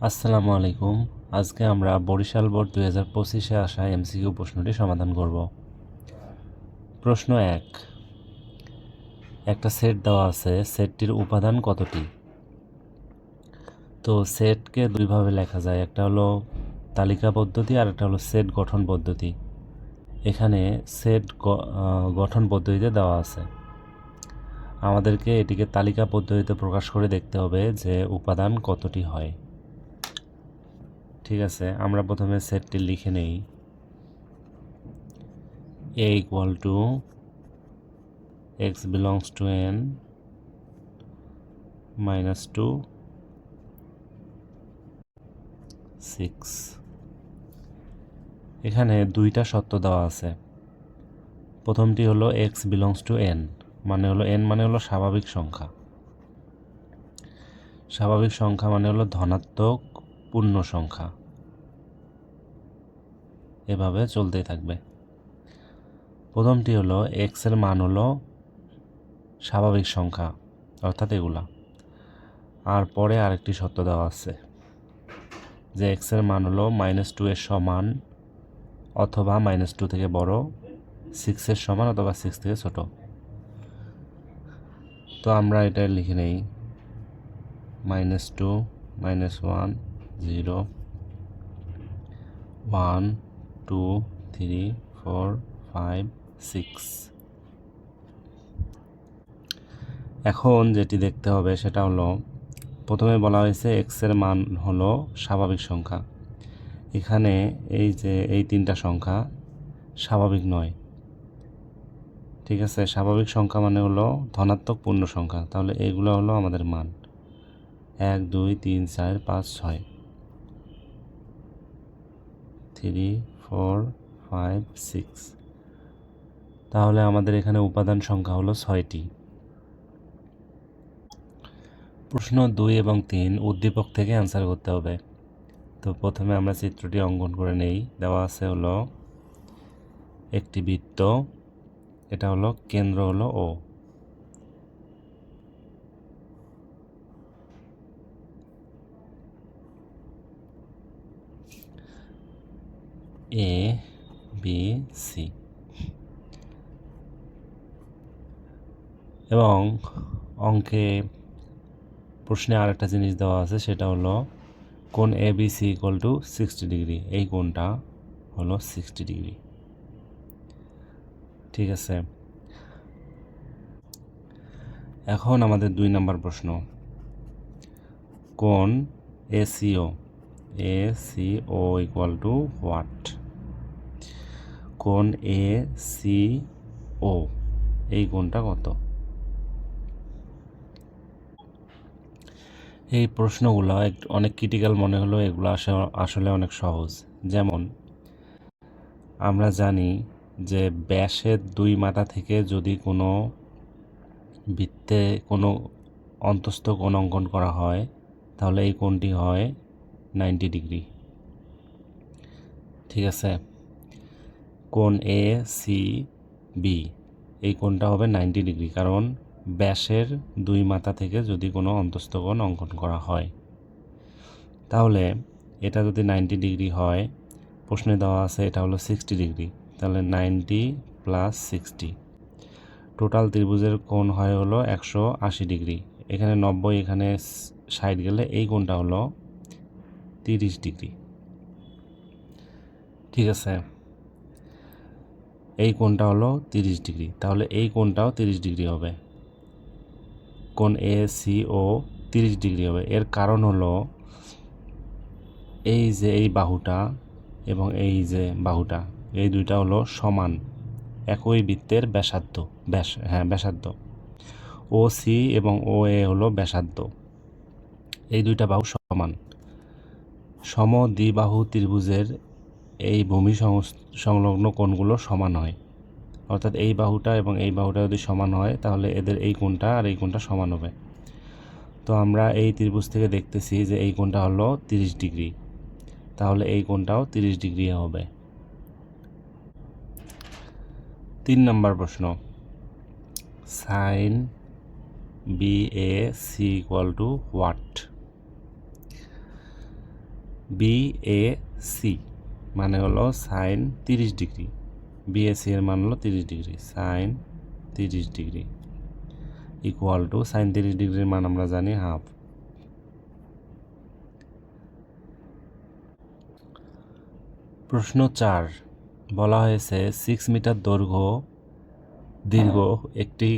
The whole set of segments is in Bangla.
আসসালামু আলাইকুম। আজকে আমরা বরিশাল বোর্ড 2025-এ আসা এমসিকিউ প্রশ্নটি সমাধান করব। প্রশ্ন 1, একটা সেট দেওয়া আছে, সেটটির উপাদান কতটি? তো সেটকে দুইভাবে লেখা যায়, একটা হলো তালিকা পদ্ধতি আর একটা হলো সেট গঠন পদ্ধতি। এখানে সেট গঠন পদ্ধতিতে দেওয়া আছে, আমাদেরকে এটিকে তালিকা পদ্ধতিতে প্রকাশ করে দেখতে হবে যে উপাদান কতটি হয়। ঠিক আছে, আমরা প্রথমে সেটটি লিখে নেই। A equal to x belongs to n minus 2 6। এখানে দুইটা শর্ত দেওয়া আছে। প্রথমটি হলো x belongs to n, মানে হলো n মানে হলো স্বাভাবিক সংখ্যা। স্বাভাবিক সংখ্যা মানে হলো ধনাত্মক পূর্ণ সংখ্যা, এভাবে চলতেই থাকবে। প্রথমটি হলো x এর মান হলো স্বাভাবিক সংখ্যা, অর্থাৎ এগুলা। আর পরে আরেকটি শর্ত দেওয়া আছে যে x এর মান হলো -2 এর সমান অথবা -2 থেকে বড়, 6 এর সমান অথবা 6 থেকে ছোট। তো আমরা এটা লিখে নেই -2 -1 0 1 2 3 4 5 6। এখন যেটি দেখতে হবে সেটা হলো, প্রথমে বলা হয়েছে x এর মান হলো স্বাভাবিক সংখ্যা। এখানে এই যে এই তিনটা সংখ্যা স্বাভাবিক নয়। ঠিক আছে, স্বাভাবিক সংখ্যা মানে হলো ধনাত্মক পূর্ণ সংখ্যা, তাহলে এইগুলো হলো আমাদের মান 1 2 3 4 5 6 3 4 5 6। তাহলে আমাদের এখানে উপাদান সংখ্যা হলো 6টি। প্রশ্ন 2 এবং 3 উদ্দীপক থেকে অ্যান্সার করতে হবে। তো প্রথমে আমরা চিত্রটি অঙ্কন করে নেই। দেওয়া আছে হলো একটি বৃত্ত, এটা হলো কেন্দ্র হলো ও। এ বি সি, এবং অঙ্কে প্রশ্নে আরেকটা জিনিস দেওয়া আছে, সেটা হলো কোণ A B C equal to 60 degree. এই কোণটা হলো 60 ডিগ্রি। ঠিক আছে, এখন আমাদের 2 নম্বর প্রশ্ন, কোণ এসিও ইকুয়াল টু হোয়াট? কোণ এসিও এই কোণটা কত? এই প্রশ্নগুলো অনেক ক্রিটিক্যাল মনে হলো, এগুলো আসলে অনেক সহজ। যেমন আমরা জানি যে ব্যাসের 2 মাথা থেকে যদি কোনো বৃত্তে কোনো অন্তস্থ কোণ অঙ্কন করা হয়, তাহলে এই কোণটি হয় 90 ডিগ্রি। ঠিক আছে, কোণ এ সি বি এই কোণটা হবে 90 ডিগ্রি, কারণ ব্যাসের 2 মাথা থেকে যদি কোনো অন্তস্থ কোণ অঙ্কন করা হয়, তাহলে এটা যদি 90 ডিগ্রি হয়, প্রশ্নে দেওয়া আছে এটা হলো 60 ডিগ্রি, তাহলে 90 প্লাস 60, টোটাল ত্রিভুজের কোণ হয় হলো 180 ডিগ্রি। এখানে 90, এখানে 60 গেলে এই কোণটা হলো 30 ডিগ্রি। ঠিক আছে, এই কোণটা হলো 30 ডিগ্রি, তাহলে এই কোণটাও 30 ডিগ্রি হবে। কোণ এ সি ও 30 ডিগ্রি হবে। এর কারণ হলো এই যে এই বাহুটা এবং এই যে বাহুটা, এই দুইটা হলো সমান, একই বৃত্তের ব্যাসার্ধ। ব্যাসার্ধ ও সি এবং ও এ হলো ব্যাসার্ধ, এই দুইটা বাহু সমান। সমদ্বিবাহু ত্রিভুজের এই ভূমি সংলগ্ন কোণগুলো সমান হয়, অর্থাৎ এই বাহুটা এবং এই বাহুটা যদি সমান হয়, তাহলে এদের এই কোণটা আর এই কোণটা সমান হবে। তো আমরা এই ত্রিভুজ থেকে দেখতেছি যে এই কোণটা হলো 30 ডিগ্রি, তাহলে এই কোণটাও 30 ডিগ্রি হবে। 3 নম্বর প্রশ্ন, sine B A C equal to what? BAC মানে হলো সাইন 30 ডিগ্রি, BAC এর মান হলো 30 degree, sine 30 degree equal to sine 30 ডিগ্রির মান আমরা জানি হাফ। প্রশ্ন 4 বলা হয়েছে 6 মিটার দীর্ঘ একটি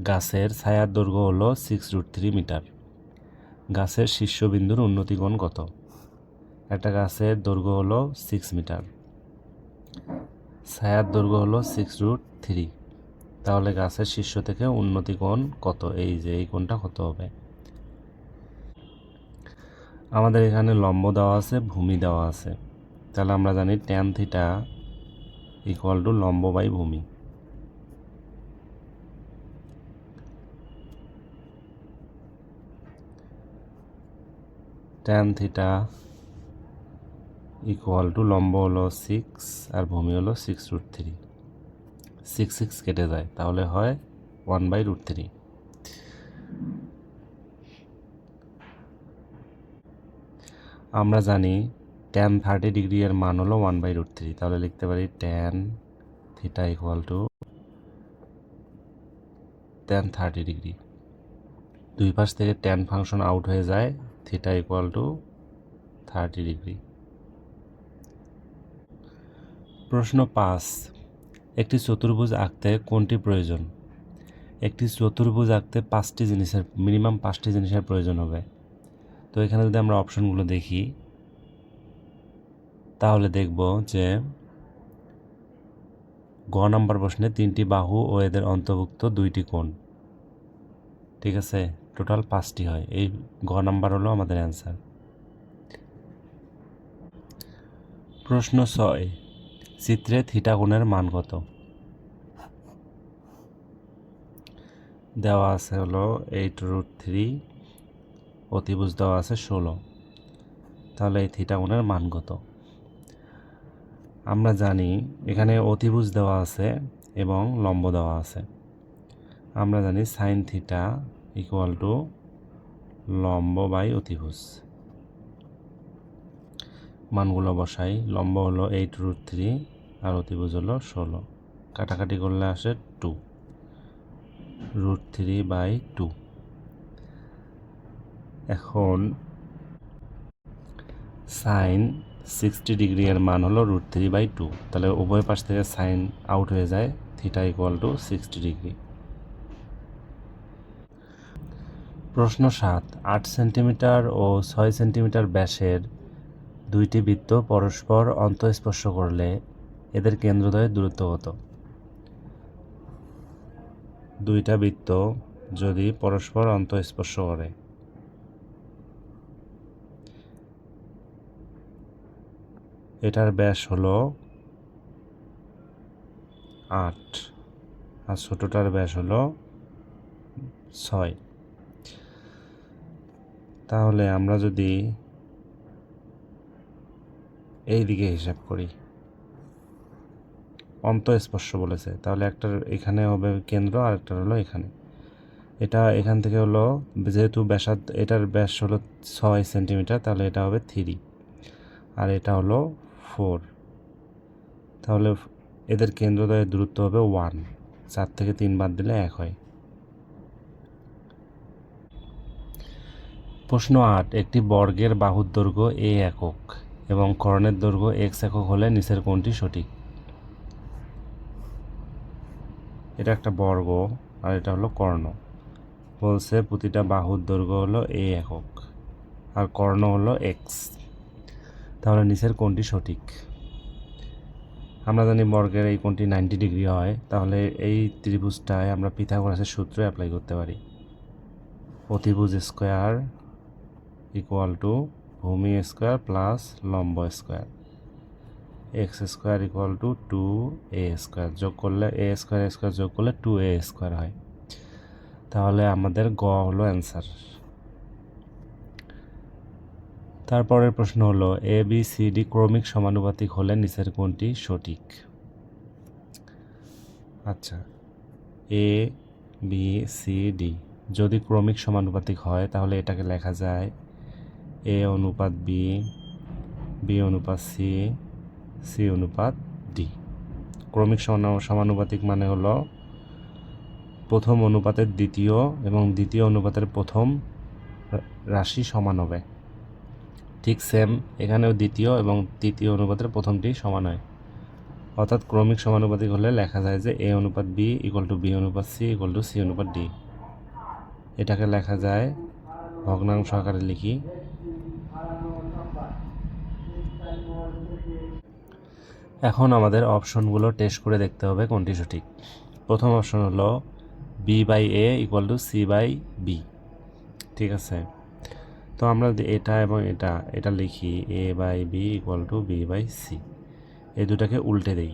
গাছের ছায়ার দৈর্ঘ্য হলো 6√3 মিটার। গাছের শীর্ষবিন্দুর উন্নতি কোণ কত? একটা গাছের দৈর্ঘ্য হলো 6 মিটার, ছায়ার দৈর্ঘ্য হলো 6√3, তাহলে গাছের শীর্ষ থেকে উন্নতি কোণ কত? এই যে এই কোণটা কত হবে? আমাদের এখানে লম্ব দেওয়া আছে, ভূমি দেওয়া আছে, তাহলে আমরা জানি ট্যান থিটা ইকুয়াল টু লম্ব বাই ভূমি। ট্যান থিটা ইকুয়াল টু লম্ব হলো 6 আর ভূমি হলো 6√3, 6 কেটে যায়, তাহলে হয় 1/√3। আমরা জানি ট্যান 30 ডিগ্রি এর মান হলো 1/√3, তাহলে লিখতে পারি tan theta equal two tan 30 degree. দুই পাশ থেকে ট্যান ফাংশন আউট হয়ে যায়, থিটা ইকুয়াল টু 30 ডিগ্রি। প্রশ্ন 5 একটি চতুর্ভুজ আঁকতে কোনটি প্রয়োজন? একটি চতুর্ভুজ আঁকতে মিনিমাম 5টি জিনিসের প্রয়োজন হবে। তো এখানে যদি আমরা অপশনগুলো দেখি তাহলে দেখব যে গ নাম্বার প্রশ্নে 3টি বাহু ও এদের অন্তর্ভুক্ত 2টি কোণ, ঠিক আছে, টোটাল 5টি হয়। এই গ নাম্বার হলো আমাদের অ্যান্সার। প্রশ্ন 6 চিত্রে থিটা কোণের মান কত? দেওয়া আছে হলো 8√3, অতিভুজ দেওয়া আছে 16, তাহলে এই থিটা কোণের মান কত? আমরা জানি এখানে অতিভুজ দেওয়া আছে এবং লম্ব দেওয়া আছে। আমরা জানি সাইন থিটা ইকুয়াল টু লম্ব বাই অতিভুজ। মানগুলো বসাই, লম্ব হলো 8√3 আর অতিভুজ হলো 16, কাটাকাটি করলে আসে 2, √3/2। এখন সাইন 60 ডিগ্রি এর মান হলো √3/2, তাহলে উভয় পাশ থেকে সাইন আউট হয়ে যায়, থিটা ইকুয়াল টু 60 ডিগ্রি। প্রশ্ন 7 8 সেন্টিমিটার ও 6 সেন্টিমিটার ব্যাসের 2টি বৃত্ত পরস্পর অন্তঃস্পর্শ করলে এদের কেন্দ্রদ্বয়ের দূরত্ব কত? দুইটা বৃত্ত যদি পরস্পর অন্তঃস্পর্শ করে, এটার ব্যাস হলো 8 আর ছোটটার ব্যাস হলো 6। তাহলে আমরা যদি এই দিকে হিসাব করি, অন্তঃস্পর্শ বলেছে, তাহলে একটার এখানে হবে কেন্দ্র আর একটা হলো এখানে। এটা এখান থেকে হলো, যেহেতু এটার ব্যাস হলো 6 সেন্টিমিটার, তাহলে এটা হবে 3 আর এটা হলো 4, তাহলে এদের কেন্দ্রদ্বয়ের দূরত্ব হবে 1, 4 থেকে 3 বাদ দিলে 1 হয়। প্রশ্ন 8 একটি বর্গের বাহুর দৈর্ঘ্য a একক এবং কর্ণের দৈর্ঘ্য x একক হলে নিচের কোনটি সঠিক? এটা একটা বর্গ আর এটা হলো কর্ণ, বলছে প্রতিটা বাহুর দৈর্ঘ্য হলো a একক আর কর্ণ হলো x, তাহলে নিচের কোনটি সঠিক? আমরা জানি বর্গের এই কোণটি 90 ডিগ্রি হয়, তাহলে এই ত্রিভুজটায় আমরা পিথাগোরাসের সূত্র অ্যাপ্লাই করতে পারি। অতিভুজ স্কোয়ার ইকুয়াল টু ভূমি স্কোয়ার প্লাস লম্ব square, x square equal to 2a square, যোগ করলে a স্কোয়ার স্কোয়ার যোগ করলে 2a স্কোয়ার হয়, তাহলে আমাদের গ হলো অ্যান্সার। তারপরের প্রশ্ন হলো ABCD ক্রমিক সমানুপাতিক হলে নিচের কোনটি সঠিক? আচ্ছা, ABCD যদি ক্রমিক সমানুপাতিক হয় তাহলে এটাকে লেখা যায় A অনুপাত B বি অনুপাত সি, সি অনুপাত ডি। ক্রমিক সমানুপাতিক মানে হলো প্রথম অনুপাতের দ্বিতীয় এবং দ্বিতীয় অনুপাতের প্রথম রাশি সমান হবে। ঠিক সেম এখানেও দ্বিতীয় এবং তৃতীয় অনুপাতের প্রথমটি সমান হয়। অর্থাৎ ক্রমিক সমানুপাতিক হলে লেখা যায় যে এ অনুপাত বি ইকুয়াল টু বি অনুপাত সি ইকুয়াল টু সি অনুপাত ডি। এটাকে লেখা যায় ভগ্নাংশ আকারে লিখি। এখন আমাদের অপশনগুলো টেস্ট করে দেখতে হবে কোনটি সঠিক। প্রথম অপশন হলো B by A equal to C by B. ঠিক আছে, তো আমরা এটা এবং এটা লিখি A by B equal to B by C. এই দুটাকে উল্টে দেই,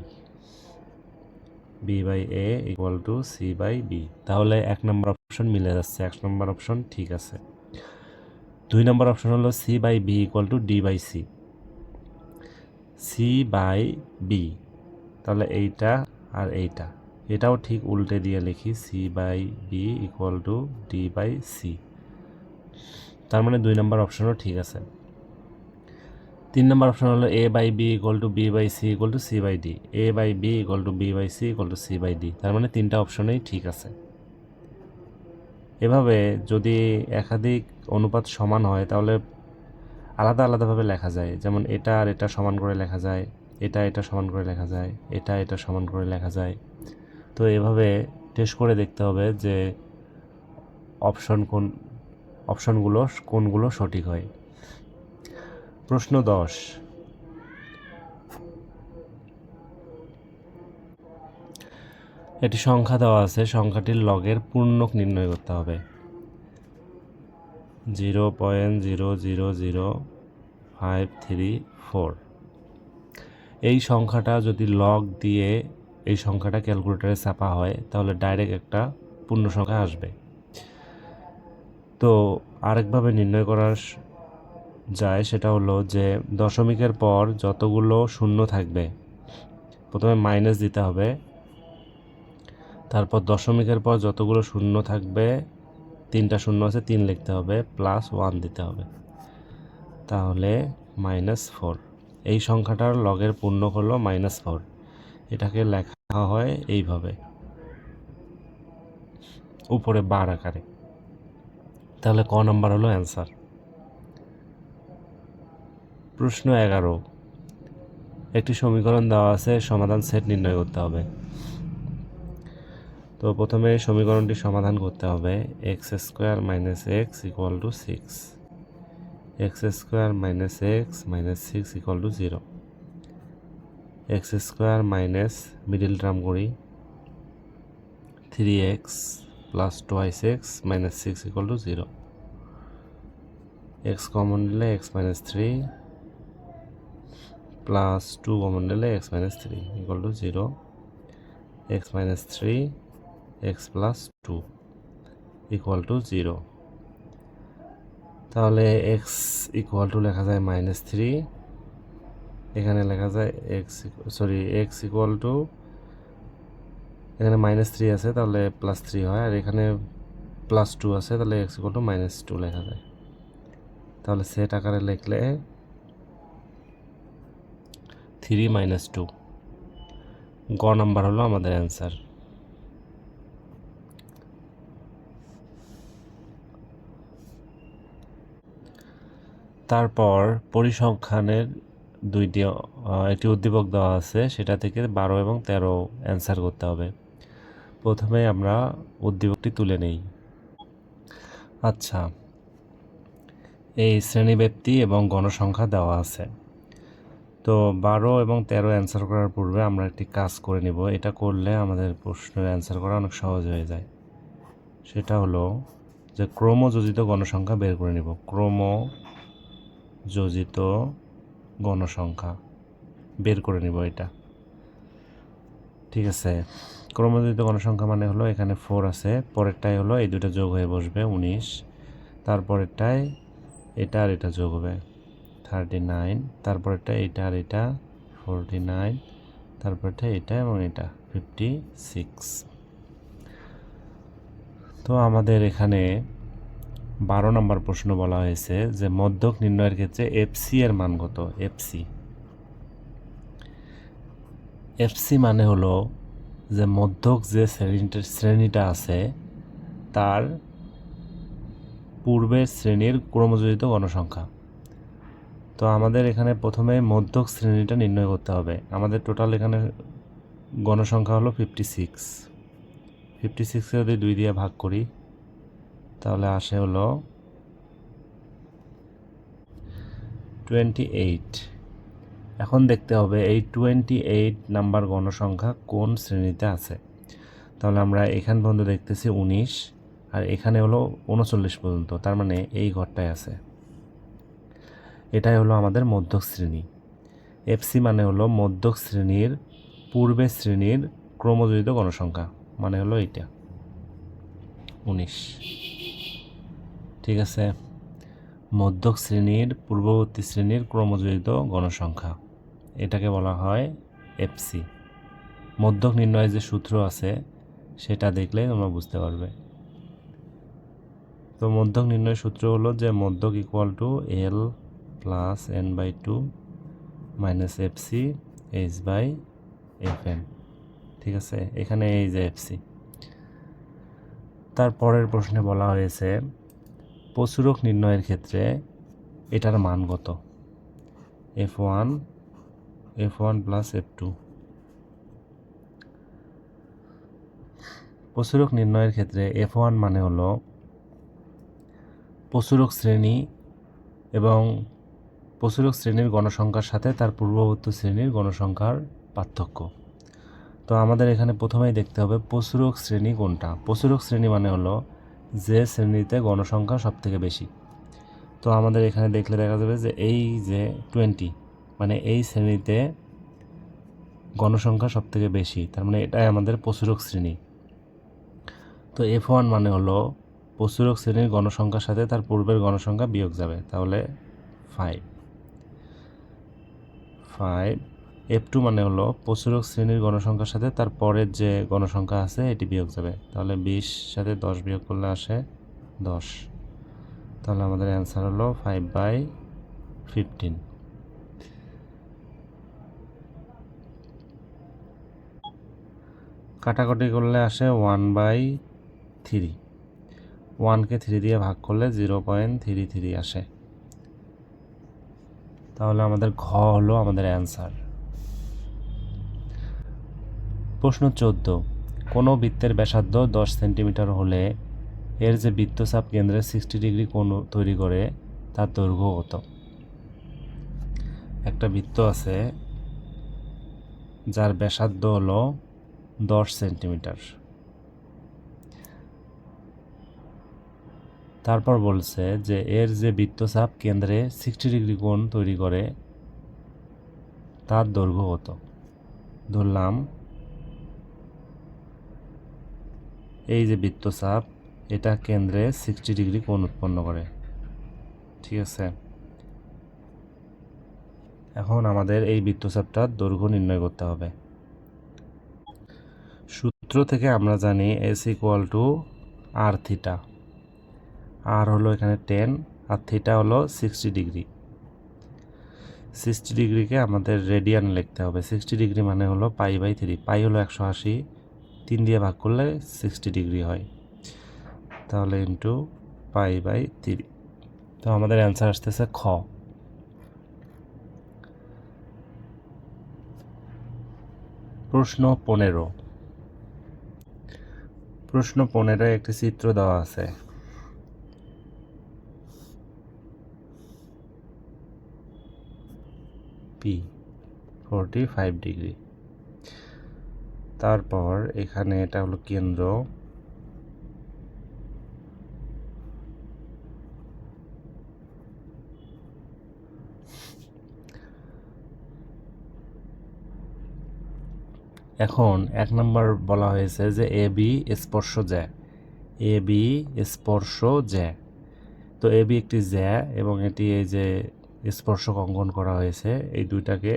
B by A equal to C by B. তাহলে 1 নম্বর অপশন মিলে যাচ্ছে, 1 নম্বর অপশন ঠিক আছে। 2 নম্বর অপশন হলো C by B equal to D by C. C by B, তাহলে এইটা আর এইটা, এটাও ঠিক উল্টে দিয়ে লিখি C by B equal to D by C. তার মানে 2 নম্বর অপশনও ঠিক আছে। 3 নম্বর অপশন হলো A by B equal to B by C equal to C by D. A by B equal to B by C equal to C by D. তার মানে 3টা অপশনেই ঠিক আছে। এভাবে যদি একাধিক অনুপাত সমান হয় তাহলে আলাদা আলাদাভাবে লেখা যায়। যেমন এটা আর এটা সমান করে লেখা যায়, এটা সমান করে লেখা যায়, এটা সমান করে লেখা যায়। তো এভাবে টেস্ট করে দেখতে হবে যে অপশনগুলো কোনগুলো সঠিক হয়। প্রশ্ন 10, একটি সংখ্যা দেওয়া আছে, সংখ্যাটির লগের পূর্ণক নির্ণয় করতে হবে। 0.0000534। এই সংখ্যাটা যদি লগ দিয়ে এই সংখ্যাটা ক্যালকুলেটরে ছাপা হয় তাহলে ডাইরেক্ট একটা পূর্ণ সংখ্যা আসবে। তো আরেকভাবে নির্ণয় করা যায়, সেটা হলো যে দশমিকের পর যতগুলো শূন্য থাকবে প্রথমে মাইনাস দিতে হবে, তারপর দশমিকের পর যতগুলো শূন্য থাকবে 3টা শূন্য আছে 3 লিখতে হবে, প্লাস 1 দিতে হবে, তাহলে -4। এই সংখ্যাটার লগের পূর্ণক হলো -4। এটাকে লেখা হয় এইভাবে উপরে বার আকারে। তাহলে ক নাম্বার হলো অ্যান্সার। প্রশ্ন 11, একটি সমীকরণ দেওয়া আছে, সমাধান সেট নির্ণয় করতে হবে। তো প্রথমে সমীকরণটি সমাধান করতে হবে। x² - x equal to 6, x² - x - 6 equal to 0, x² minus middle term করি 3x plus 2x minus 6 equal to 0, x common নিলে x মাইনাস 3 প্লাস 2 কমন নিলে x minus 3 equal to 0, x minus 3 x plus 2 equal to 0। তাহলে x ইকুয়াল টু লেখা যায় -3, এখানে লেখা যায় x ইকুয়াল টু, এখানে -3 আছে তাহলে +3 হয়, আর এখানে +2 আছে তাহলে x ইকুয়াল টু -2 লেখা যায়। তাহলে সেট আকারে লিখলে 3 - 2। গ নাম্বার হলো আমাদের অ্যান্সার। তারপর পরিসংখ্যানের একটি উদ্দীপক দেওয়া আছে, সেটা থেকে 12 এবং 13 অ্যান্সার করতে হবে। প্রথমে আমরা উদ্দীপকটি তুলে নেই। আচ্ছা, এই শ্রেণীব্যাপ্তি এবং গণসংখ্যা দেওয়া আছে। তো 12 এবং 13 অ্যান্সার করার পূর্বে আমরা একটি কাজ করে নিব। এটা করলে আমাদের প্রশ্নের অ্যান্সার করা অনেক সহজ হয়ে যায়। সেটা হলো যে ক্রমযোজিত গণসংখ্যা বের করে নিব। ক্রমযোজিত গণসংখ্যা বের করে নিব এটা। ঠিক আছে, ক্রমযোজিত গণসংখ্যা মানে হলো এখানে 4 আছে, পরেরটাই হলো এই দুটো যোগ হয়ে বসবে 19, তারপরেরটায় এটা আর এটা যোগ হবে 39, তারপরেরটা এটা আর এটা 49, তারপরটা এটা এবং এটা 56। তো আমাদের এখানে 12 নম্বর প্রশ্ন বলা হয়েছে যে মধ্যক নির্ণয়ের ক্ষেত্রে এফসি এর মান কত। এফসি মানে হলো যে মধ্যক যে শ্রেণীটা আছে তার পূর্বের শ্রেণীর ক্রমযোজিত গণসংখ্যা। তো আমাদের এখানে প্রথমে মধ্যক শ্রেণীটা নির্ণয় করতে হবে। আমাদের টোটাল এখানে গণসংখ্যা হলো 56। 56কে যদি 2 দিয়ে ভাগ করি তাহলে আসে হলো 28। এখন দেখতে হবে এই 28 নাম্বার গণসংখ্যা কোন শ্রেণীতে আছে। তাহলে আমরা এখান পর্যন্ত দেখতেছি 19 আর এখানে হলো 39 পর্যন্ত, তার মানে এই ঘরটায় আছে। এটাই হলো আমাদের মধ্যক শ্রেণী। এফসি মানে হলো মধ্যক শ্রেণীর পূর্বের শ্রেণীর ক্রমযোজিত গণসংখ্যা, মানে হলো এইটা 19। ঠিক আছে, মধ্যক শ্রেণীর পূর্ববর্তী শ্রেণীর ক্রমযোজিত গণসংখ্যা, এটাকে বলা হয় এফসি। মধ্যক নির্ণয়ের যে সূত্র আছে সেটা দেখলে তোমরা বুঝতে পারবে। তো মধ্যক নির্ণয়ের সূত্র হলো যে মধ্যক equal to L plus n/2 minus FC h/fn। ঠিক আছে, এখানে এই যে এফসি। তারপরের প্রশ্নে বলা হয়েছে প্রচুরক নির্ণয়ের ক্ষেত্রে এটার মান কত। f1 plus f2। প্রচুরক নির্ণয়ের ক্ষেত্রে f1 মানে হলো প্রচুরক শ্রেণী এবং প্রচুরক শ্রেণীর গণসংখ্যার সাথে তার পূর্ববর্তী শ্রেণীর গণসংখ্যার পার্থক্য। তো আমাদের এখানে প্রথমেই দেখতে হবে প্রচুরক শ্রেণী কোনটা। প্রচুরক শ্রেণী মানে হলো যে শ্রেণীতে গণসংখ্যা সবথেকে বেশি। তো আমাদের এখানে দেখলে দেখা যাবে যে এই যে 20, মানে এই শ্রেণীতে গণসংখ্যা সবথেকে বেশি, তার মানে এটাই আমাদের প্রচুরক শ্রেণী। তো f1 মানে হলো প্রচুরক শ্রেণীর গণসংখ্যার সাথে তার পূর্বের গণসংখ্যা বিয়োগ যাবে, তাহলে 5। f2 মানে হলো প্রচুরক শ্রেণীর গণসংখ্যার সাথে তার পরের যে গণসংখ্যা আছে এটি বিয়োগ যাবে, তাহলে 20 সাথে 10 বিয়োগ করলে আসে 10। তাহলে আমাদের অ্যান্সার হলো 5/15। কাটাকাটি করলে আসে 1/3। 1কে 3 দিয়ে ভাগ করলে 0.33 আসে। তাহলে আমাদের ঘ হলো আমাদের অ্যান্সার। প্রশ্ন 14, কোনো বৃত্তের ব্যাসার্ধ 10 সেন্টিমিটার হলে এর যে বৃত্তচাপ কেন্দ্রে 60 ডিগ্রি কোণ তৈরি করে তার দৈর্ঘ্য কত। একটা বৃত্ত আছে যার ব্যাসার্ধ হলো 10 সেন্টিমিটার। তারপর বলছে যে এর যে বৃত্তচাপ কেন্দ্রে 60 ডিগ্রি কোণ তৈরি করে তার দৈর্ঘ্য কত। ধরলাম এই যে বৃত্তচাপ এটা কেন্দ্রে 60 ডিগ্রি কোণ উৎপন্ন করে। ঠিক আছে, এখন আমাদের এই বৃত্তচাপটার দৈর্ঘ্য নির্ণয় করতে হবে। সূত্র থেকে আমরা জানি S = r থিটা। আর হলো এখানে 10 আর থিটা হলো 60 ডিগ্রি। 60 ডিগ্রিকে আমাদের রেডিয়ান লিখতে হবে। 60 ডিগ্রি মানে হলো π/3। পাই হলো 180, 3 দিয়ে ভাগ করলে 60 ডিগ্রি হয়, তাহলে ইন্টু π/3। তো আমাদের অ্যান্সার আসতেছে খ। প্রশ্ন 15। প্রশ্ন 15 একটি চিত্র দেওয়া আছে। P 45 degree. তারপর এখানে এটা হলো কেন্দ্র, এখন 1 নম্বর বলা হয়েছে যে AB স্পর্শ জ্যা। AB স্পর্শ জ্যা। তো AB একটি জ্যা এবং এটি এই যে স্পর্শক অঙ্কন করা হয়েছে, এই দুইটাকে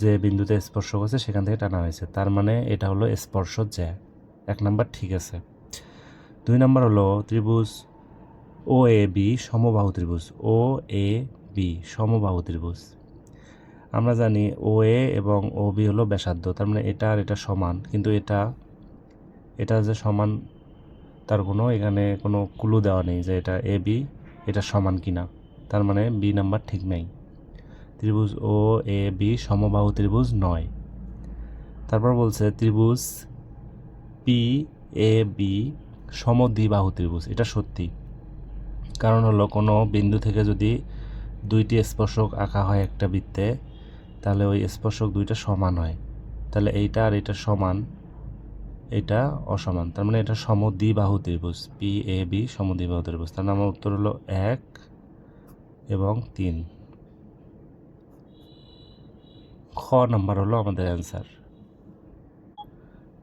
যে বিন্দুতে স্পর্শ করছে সেখান থেকে টানা হয়েছে, তার মানে এটা হলো স্পর্শ জ্যা। 1 নম্বর ঠিক আছে। 2 নম্বর হলো ত্রিভুজ ও এ বি সমবাহু ত্রিভুজ, ও এ বি সমবাহু ত্রিভুজ। আমরা জানি ও এ এবং ও বি হলো ব্যাসার্ধ, তার মানে এটা আর এটা সমান, কিন্তু এটা যে সমান তার কোনো এখানে কোনো ক্লু দেওয়া নেই যে এটা এ বি এটা সমান কিনা, তার মানে বি নাম্বার ঠিক নেই। ত্রিভুজ ও এ বি সমবাহু ত্রিভুজ নয়। তারপর বলছে ত্রিভুজ পি এ বি সমদ্বিবাহু ত্রিভুজ, এটা সত্যি। কারণ হলো কোনো বিন্দু থেকে যদি দুইটি স্পর্শক আঁকা হয় একটা বৃত্তে, তাহলে ওই স্পর্শক দুইটা সমান হয়, তাহলে এইটা আর এটা সমান, এটা অসমান, তার মানে এটা সমদ্বিবাহু ত্রিভুজ, পি এ বি সমদ্বিবাহু ত্রিভুজ। তার আমার উত্তর হলো 1 এবং 3। খ নাম্বার হলো আমাদের অ্যান্সার।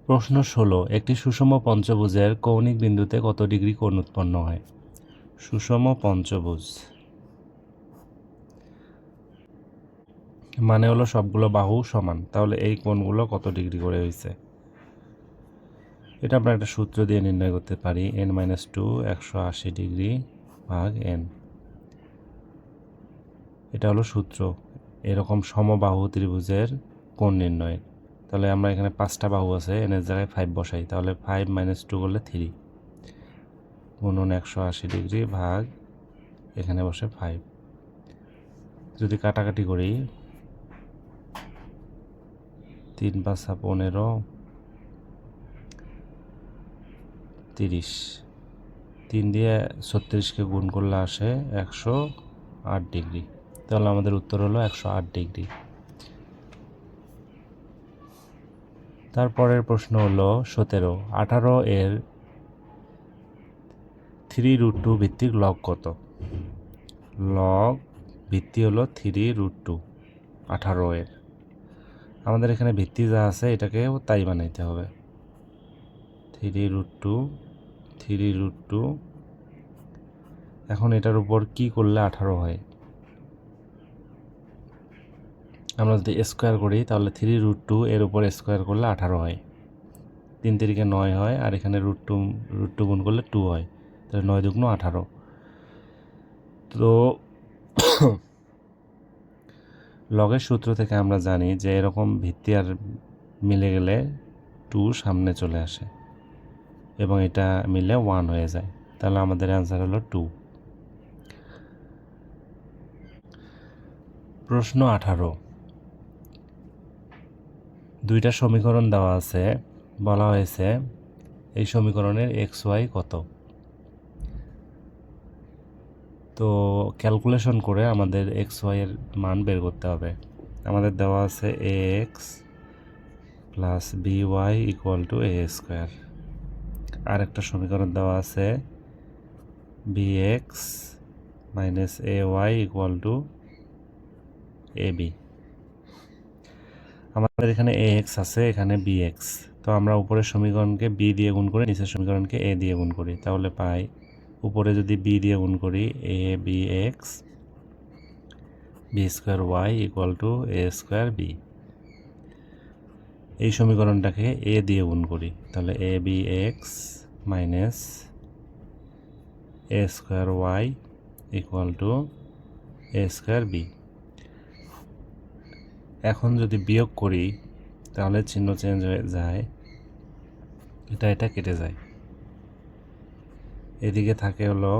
প্রশ্ন 16, একটি সুষম পঞ্চভুজের কৌণিক বিন্দুতে কত ডিগ্রি কোণ উৎপন্ন হয়? সুষম পঞ্চভুজ মানে হলো সবগুলো বাহু সমান, তাহলে এই কোণগুলো কত ডিগ্রি করে হয়েছে, এটা আমরা একটা সূত্র দিয়ে নির্ণয় করতে পারি। n-2 180 ডিগ্রি ভাগ n, এটা হলো সূত্র এরকম সমবাহু ত্রিভুজের কোণ নির্ণয়ের। তাহলে আমরা এখানে 5টা বাহু আছে, n এর জায়গায় 5 বসাই, তাহলে 5 - 2 করলে 3 গুণন 180 ডিগ্রি ভাগ এখানে বসে 5। যদি কাটাকাটি করি 3 × 5 = 15, 30, 3 দিয়ে 36কে গুণ করলে আসে 108 ডিগ্রি। তাহলে আমাদের উত্তর হলো 108 ডিগ্রি। তারপরের প্রশ্ন হলো 17, 18 এর 3√2 ভিত্তিক লব কত? লব ভিত্তি হলো 3√2 18 এর। আমাদের এখানে ভিত্তি যা আছে এটাকেও তাই বানাইতে হবে। 3√2 এখন এটার উপর কি করলে 18 হয়? আমরা যদি স্কোয়ার করি তাহলে 3√2 এর উপর স্কোয়ার করলে 18 হয়, 3 × 3 = 9 হয়, আর এখানে √2 গুণ করলে 2 হয়, তাহলে 9 × 2 = 18। তো লগের সূত্র থেকে আমরা জানি যে এরকম ভিত্তি আর মিলে গেলে 2 সামনে চলে আসে এবং এটা মিলে 1 হয়ে যায়, তাহলে আমাদের অ্যান্সার হলো 2। প্রশ্ন 18, দুইটা সমীকরণ দেওয়া আছে, বলা হয়েছে এই সমীকরণের xy কত। তো ক্যালকুলেশন করে আমাদের xy এর মান বের করতে হবে। আমাদের দেওয়া আছে ax + by = a², আর একটা সমীকরণ দেওয়া আছে bx - ay = ab। আমাদের এখানে ax আছে, এখানে bx, তো আমরা উপরের সমীকরণকে b দিয়ে গুণ করে নিচের সমীকরণকে a দিয়ে গুণ করি, তাহলে পাই উপরে যদি b দিয়ে গুণ করি abx b² y = a²b। এই সমীকরণটাকে a দিয়ে গুণ করি, তাহলে abx - a² y = a²b। এখন যদি বিয়োগ করি তাহলে চিহ্ন চেঞ্জ হয়ে যায়, এটা কেটে যায়, এদিকে থাকে হলো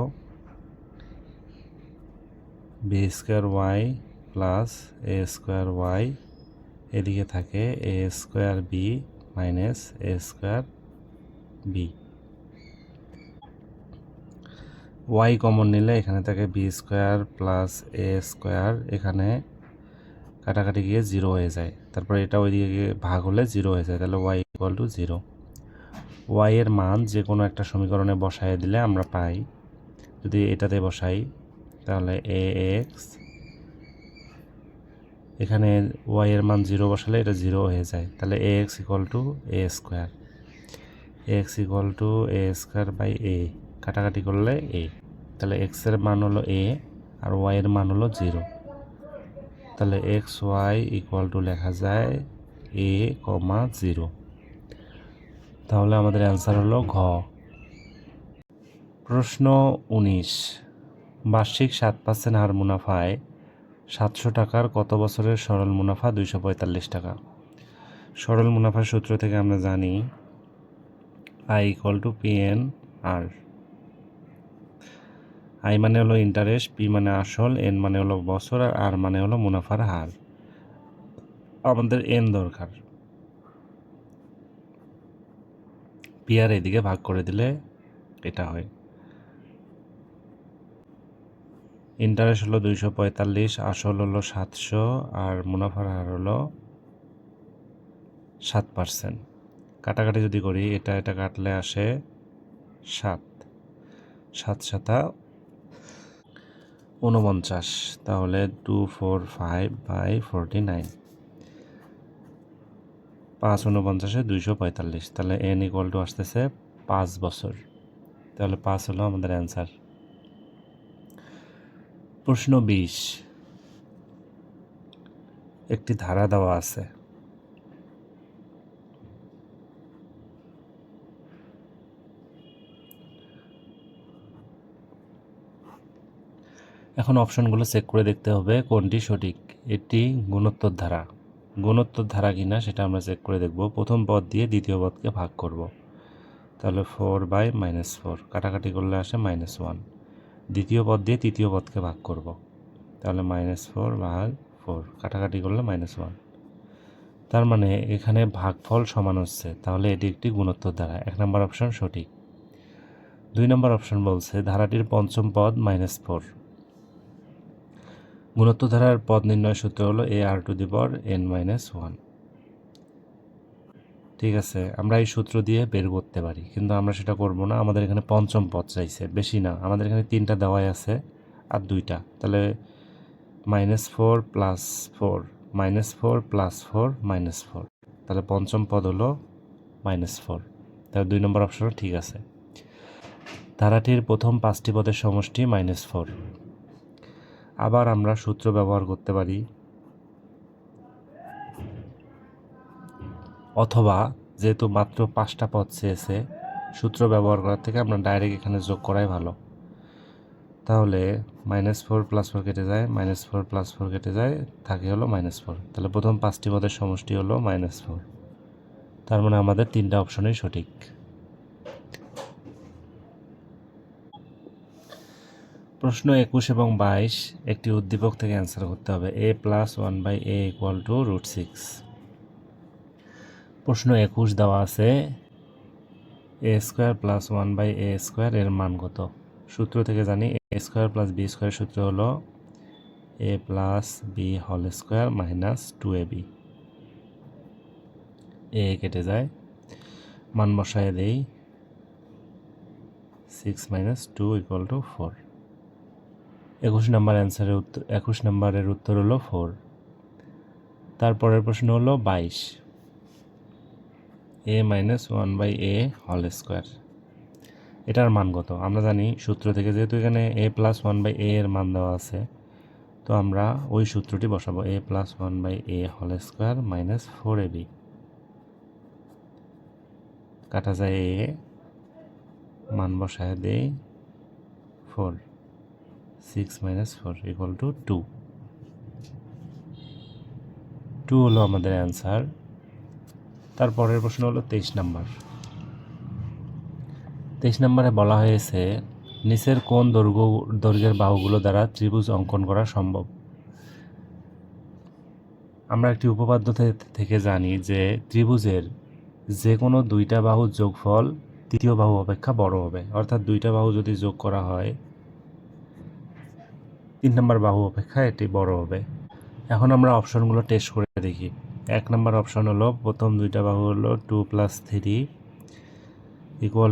b² y + a² y, এদিকে থাকে a²b - a²b। y কমন নিলে এখানে থাকে b² + a², এখানে কাটাকাটি গিয়ে 0 হয়ে যায়, তারপর এটা ওইদিকে গিয়ে ভাগ হলে 0 হয়ে যায়, তাহলে y = 0। y এর মান যে কোনো একটা সমীকরণে বসায় দিলে আমরা পাই, যদি এটাতে বসাই তাহলে ax, এখানে y এর মান 0 বসালে এটা 0 হয়ে যায়, তাহলে ax = a², ax = a²/a, কাটাকাটি করলে a, তাহলে x এর মান হলো a আর y এর মান হলো 0, তাহলে xy = লেখা যায় a, 0। তাহলে আমাদের অ্যান্সার হলো ঘ। প্রশ্ন 19, বার্ষিক 7% হার মুনাফায় 700 টাকার কত বছরের সরল মুনাফা 245 টাকা। সরল মুনাফার সূত্র থেকে আমরা জানি I equal to P N R. I মানে হলো ইন্টারেস্ট, পি মানে আসল, এন মানে হলো বছর, আর আর মানে হলো মুনাফার হার। আমাদের এন দরকার। পি আর এদিকে ভাগ করে দিলে এটা হয়। ইন্টারেস্ট হলো 245, আসল হলো 700, আর মুনাফার হার হলো 7%। কাটাকাটি যদি করি, এটা এটা কাটলে আসে 7, 7 7 49, তাহলে 245/49, 5 49 245, তাহলে এন ইকুয়াল টু আসতেছে 5 বছর। তাহলে 5 হলো আমাদের অ্যান্সার। প্রশ্ন 20, একটি ধারা দেওয়া আছে। এখন অপশনগুলো চেক করে দেখতে হবে কোনটি সঠিক। এটি গুণোত্তর ধারা। গুণোত্তর ধারা কিনা সেটা আমরা চেক করে দেখব। প্রথম পদ দিয়ে দ্বিতীয় পদকে ভাগ করব। তাহলে 4/-4, কাটাকাটি করলে আসে -1। দ্বিতীয় পদ দিয়ে তৃতীয় পদকে ভাগ করব। তাহলে -4/4, কাটাকাটি করলে -1। তার মানে এখানে ভাগফল সমান হচ্ছে, তাহলে এটি একটি গুণোত্তর ধারা। 1 নম্বর অপশন সঠিক। 2 নম্বর অপশন বলছে ধারাটির পঞ্চম পদ -4। গুণোত্তর ধারার পদ নির্ণয় সূত্র হলো AR⁴ ঠিক আছে, আমরা এই সূত্র দিয়ে বের করতে পারি, কিন্তু আমরা সেটা করব না। আমাদের এখানে পঞ্চম পদ চাইছে, বেশি না। আমাদের এখানে 3টা দেওয়াই আছে আর 2টা, তাহলে -4 + 4, -4 + 4 -4, তাহলে পঞ্চম পদ হলো -4। তাহলে 2 নম্বর অপশন ঠিক আছে। ধারাটির প্রথম 5টি পদের সমষ্টি -4। আবার আমরা সূত্র ব্যবহার করতে পারি, অথবা যেহেতু মাত্র 5টা পদ চেয়েছে, সূত্র ব্যবহার করার থেকে আমরা ডাইরেক্ট এখানে যোগ করাই ভালো। তাহলে -4 + 4 কেটে যায়, -4 + 4 কেটে যায়, থাকে হলো -4। তাহলে প্রথম 5টি পদের সমষ্টি হলো -4। তার মানে আমাদের 3টা অপশনই সঠিক। প্রশ্ন 21 এবং 22, একটি উদ্দীপক থেকে অ্যান্সার করতে হবে। a + 1/a = √6। প্রশ্ন 21 দেওয়া আছে a² + 1/a² এর মান কত। সূত্র থেকে জানি a² + b² সূত্র হলো a + b² - 2ab। এ কেটে যায়, মান বসায় দেই, 6 - 2 = 4। 21 নম্বরের উত্তর হলো 4। তারপরের প্রশ্ন হলো 22, a - 1/a²। এটার মান কত। আমরা জানি সূত্র থেকে, যেহেতু এখানে a + 1/a এর মান দেওয়া আছে, তো আমরা ওই সূত্রটি বসাবো, a + 1/a² - 4ab। কাটা যায় a, মান বসায় দেই, 4, 6 - 4 = 2। 2 হলো আমাদের অ্যান্সার। তারপরের প্রশ্ন হলো 23 নম্বর। 23 নম্বরে বলা হয়েছে নিচের কোন দৈর্ঘ্যের বাহুগুলো দ্বারা ত্রিভুজ অঙ্কন করা সম্ভব। আমরা একটি উপপাদ্য থেকে জানি যে ত্রিভুজের যে কোনো 2টা বাহুর যোগফল তৃতীয় বাহু অপেক্ষা বড় হবে। অর্থাৎ 2টা বাহু যদি যোগ করা হয়, 3 নম্বর বাহু অপেক্ষা এটি বড় হবে। এখন আমরা অপশনগুলো টেস্ট করে দেখি। 1 নম্বর অপশন হলো প্রথম 2টা বাহু হলো 2 + 3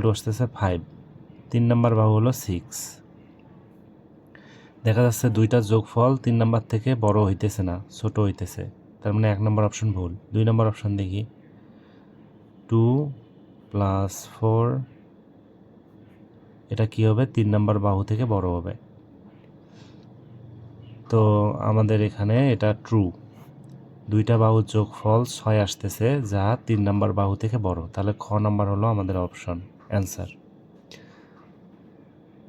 = আসতেছে 5। 3 নম্বর বাহু হলো 6। দেখা যাচ্ছে 2টার যোগফল 3 নম্বর থেকে বড় হইতেছে না, ছোট হইতেছে। তার মানে 1 নম্বর অপশন ভুল। 2 নম্বর অপশন দেখি, 2 + 4, এটা কি হবে, 3 নম্বর বাহু থেকে বড় হবে। তো আমাদের এখানে এটা ট্রু। 2টা বাহুর যোগফল 6 আসতেছে, যা 3 নম্বর বাহু থেকে বড়। তাহলে খ নম্বর হলো আমাদের অপশন অ্যান্সার।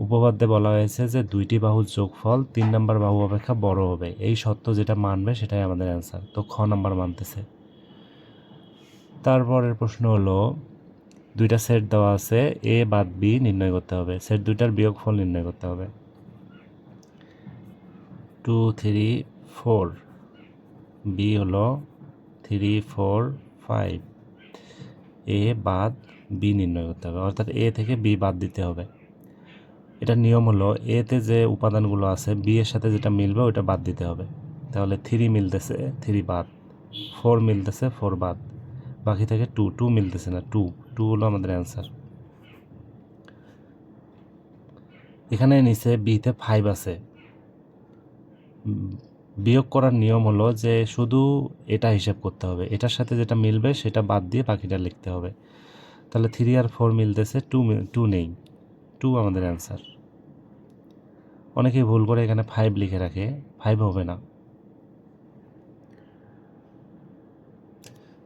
উপপাদ্যে বলা হয়েছে যে দুইটি বাহুর যোগফল 3 নম্বর বাহু অপেক্ষা বড় হবে, এই সত্য যেটা মানবে সেটাই আমাদের অ্যান্সার। তো খ নাম্বার মানতেছে। তারপরের প্রশ্ন হলো দুইটা সেট দেওয়া আছে, এ বাদ বি নির্ণয় করতে হবে, সেট দুইটার বিয়োগফল নির্ণয় করতে হবে। 2 3 4, বি হলো 3 4 5, এ বাদ বি নির্ণয় করতে হবে, অর্থাৎ এ থেকে বি বাদ দিতে হবে। এটা নিয়ম হলো এতে যে উপাদানগুলো আছে বি এর সাথে যেটা মিলবে ওটা বাদ দিতে হবে। তাহলে 3 মিলতেছে 3 বাদ, 4 মিলতেছে 4 বাদ, বাকি থেকে 2 মিলতেছে না 2 হলো আমাদের অ্যান্সার। এখানে নিচে বিতে 5 আছে, বিয়োগ করার নিয়ম হলো যে শুধু এটা হিসাব করতে হবে, এটার সাথে যেটা মিলবে সেটা বাদ দিয়ে বাকিটা লিখতে হবে। তাহলে 3 আর 4 মিলতেছে, 2 নেই, 2 আমাদের অ্যান্সার। অনেকেই ভুল করে এখানে 5 লিখে রাখে, 5 হবে না।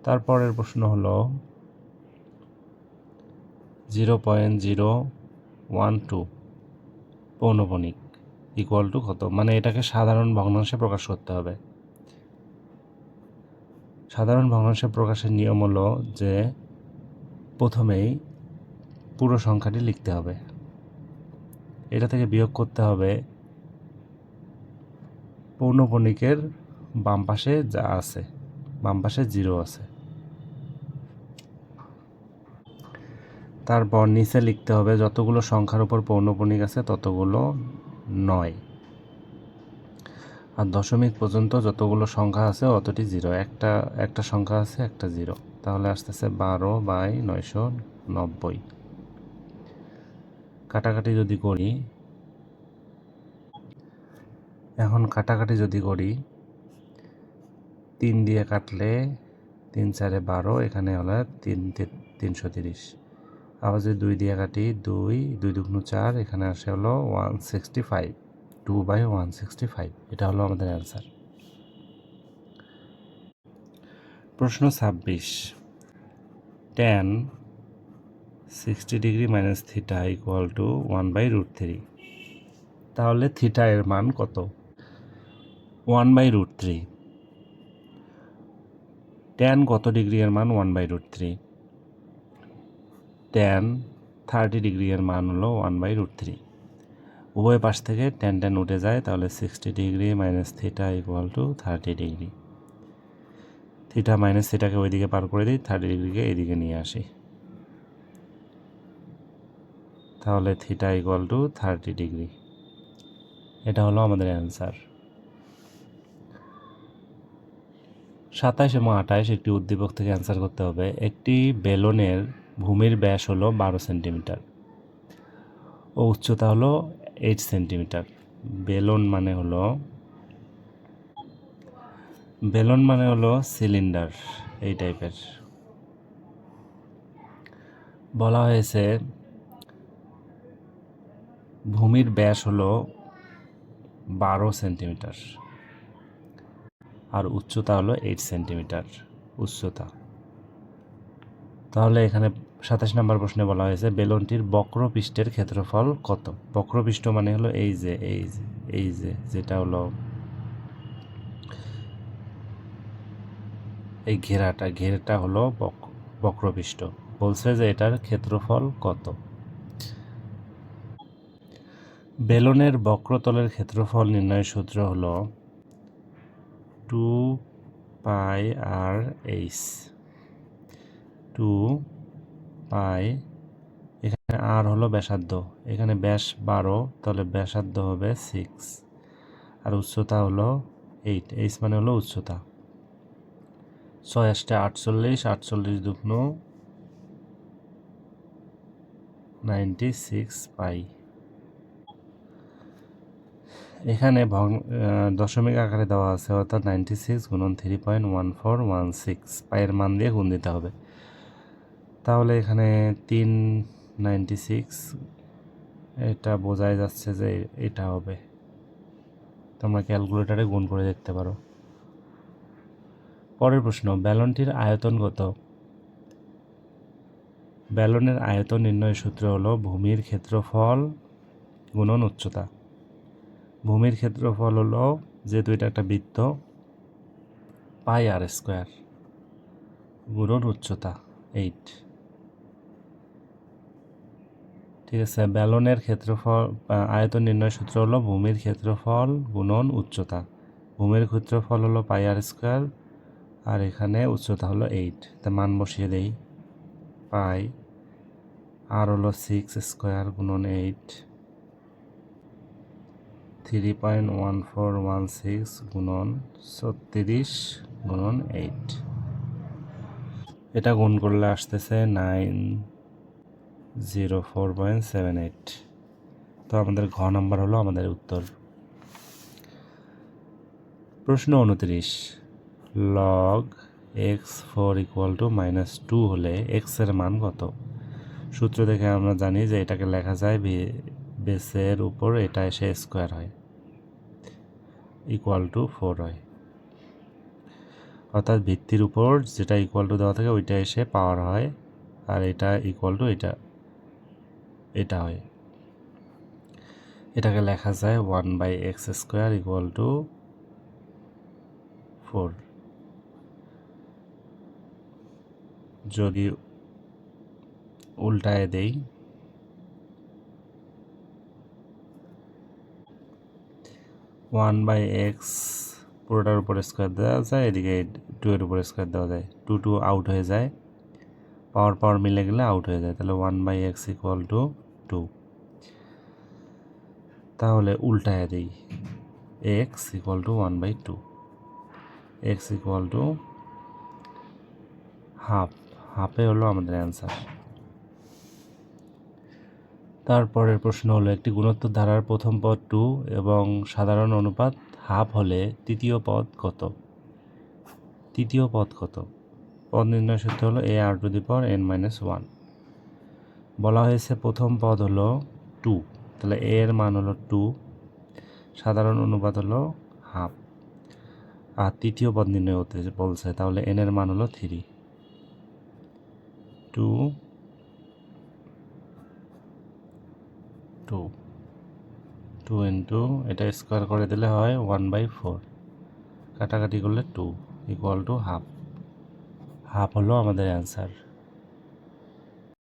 তারপরের প্রশ্ন হলো 0.012 পৌনঃপুনিক ইকুয়াল টু কত, মানে এটাকে সাধারণ ভগ্নাংশে প্রকাশ করতে হবে। সাধারণ ভগ্নাংশে প্রকাশের নিয়ম হলো যে প্রথমেই পুরো সংখ্যাটি লিখতে হবে, এটা থেকে বিয়োগ করতে হবে পৌনঃপুনিকের বাম পাশে যা আছে, বাম পাশে 0 আছে। তারপর নিচে লিখতে হবে যতগুলো সংখ্যার উপর পৌনঃপুনিক আছে ততগুলো 9, আর দশমিক পর্যন্ত যতগুলো সংখ্যা আছে অতটি 0, একটা সংখ্যা আছে একটা 0, তাহলে আসতেছে 12/990। কাটাকাটি যদি করি, এখন কাটাকাটি যদি করি 3 দিয়ে কাটলে 3 4 12, এখানে হলো 330। আবার যদি 2 দিয়ে কাটি 2 2 4, এখানে আসে হলো 165, 2/165, এটা হলো আমাদের অ্যান্সার। প্রশ্ন 26, tan 60 degree minus theta equal two 1/√3, তাহলে থিটা এর মান কত? 1/√3, tan কত ডিগ্রি এর মান 1/√3, tan 30 ডিগ্রি এর মান হলো 1/√3। উভয় পাশ থেকে tan উঠে যায়, তাহলে 60 degree minus theta equal to 30 degree. Theta minus থিটাকে ওইদিকে পার করে দিই, 30 ডিগ্রিকে এইদিকে নিয়ে আসি, তাহলে থিটা ইকুয়াল টু 30 ডিগ্রি, এটা হলো আমাদের অ্যান্সার। 27 এবং 28 একটি উদ্দীপক থেকে অ্যান্সার করতে হবে। একটি বেলুনের ভূমির ব্যাস হলো 12 সেন্টিমিটার ও উচ্চতা হলো 8 সেন্টিমিটার। বেলুন মানে হলো সিলিন্ডার এই টাইপের। বলা হয়েছে ভূমির ব্যাস হলো 12 সেন্টিমিটার আর উচ্চতা হলো 8 সেন্টিমিটার উচ্চতা। তাহলে এখানে 27 নম্বর প্রশ্নে বলা হয়েছে বেলুনটির বক্রপৃষ্ঠের ক্ষেত্রফল কত? বক্রপৃষ্ঠ মানে হলো এই যে যেটা হলো এই ঘেরটা হলো বক্রপৃষ্ঠ। বলছে যে এটার ক্ষেত্রফল কত? বেলুনের বক্রতলের ক্ষেত্রফল নির্ণয়ের সূত্র হলো 2πr/h। 2π, এখানে আর হলো ব্যাসার্ধ, এখানে ব্যাস 12, তাহলে ব্যাসার্ধ হবে 6 আর উচ্চতা হলো 8, h মানে হলো উচ্চতা। 6 8 48, 48 2 96 পাই। এখানে দশমিক আকারে দেওয়া আছে, অর্থাৎ 96 গুণন 3.1416 পায়ের মান দিয়ে গুণ দিতে হবে। তাহলে এখানে 396, এটা বোঝাই যাচ্ছে যে এটা হবে। তোমরা ক্যালকুলেটারে গুণ করে দেখতে পারো। পরের প্রশ্ন, ব্যালনটির আয়তন কত? ব্যালনের আয়তন নির্ণয়ের সূত্র হলো ভূমির ক্ষেত্রফল গুণন উচ্চতা। ভূমির ক্ষেত্রফল হলো, যেহেতু এটা একটা বৃত্ত, পাই আর স্কোয়ার গুণন উচ্চতা 8। ঠিক আছে, ব্যালনের ক্ষেত্রফল আয়তন নির্ণয় সূত্র হলো ভূমির ক্ষেত্রফল গুণন উচ্চতা। ভূমির ক্ষেত্রফল হলো পাই আর স্কোয়ার, আর এখানে উচ্চতা হলো 8। তা মান বসিয়ে দেই। পাই আর হলো 6 স্কোয়ার গুণন 8, 3.1416 গুণন 36 গুণন 8। এটা গুণ করলে আসতেছে 904.78। তো আমাদের ঘ নাম্বার হলো আমাদের উত্তর। প্রশ্ন 29, লগ x4 = -2 হলে x এর মান কত? সূত্র দেখে আমরা জানি যে এটাকে লেখা যায় বেসের উপর এটা এসে স্কোয়ার হয়, =4 হয়। অর্থাৎ ভিত্তির উপর যেটা ইকুয়াল টু দেওয়া থাকে ওইটা এসে পাওয়ার হয়, আর এটা ইকুয়াল টু এটা হয়। এটাকে লেখা যায় 1/x² = 4। যদি উল্টায় দেই, 1/x পুরোটার উপর স্কোয়ার দেওয়া যায়, এদিকে 2 এর উপর স্কোয়ার দেওয়া যায়, 2 আউট হয়ে যায়, পাওয়ার মিলে গেলে আউট হয়ে যায়, তাহলে 1/x = 2। তাহলে উল্টায় দিই, x = 1/2, x = হাফে হলো আমাদের অ্যান্সার। তারপরের প্রশ্ন হলো, একটি গুণোত্তর ধারার প্রথম পদ 2 এবং সাধারণ অনুপাত হাফ হলে তৃতীয় পদ কত? তৃতীয় পদ কত? পদ নির্ণয় সূত্র হলো ar⁻n-1। বলা হয়েছে প্রথম পদ হলো 2, তাহলে a এর মান হলো 2, সাধারণ অনুপাত হলো হাফ, আর তৃতীয় পদ নির্ণয় হতে বলছে, তাহলে n এর মান হলো 3। 2 ইন্টু এটা স্কোয়ার করে দিলে হয় 1/4, কাটাকাটি করলে 2 = হাফ হলো আমাদের অ্যান্সার।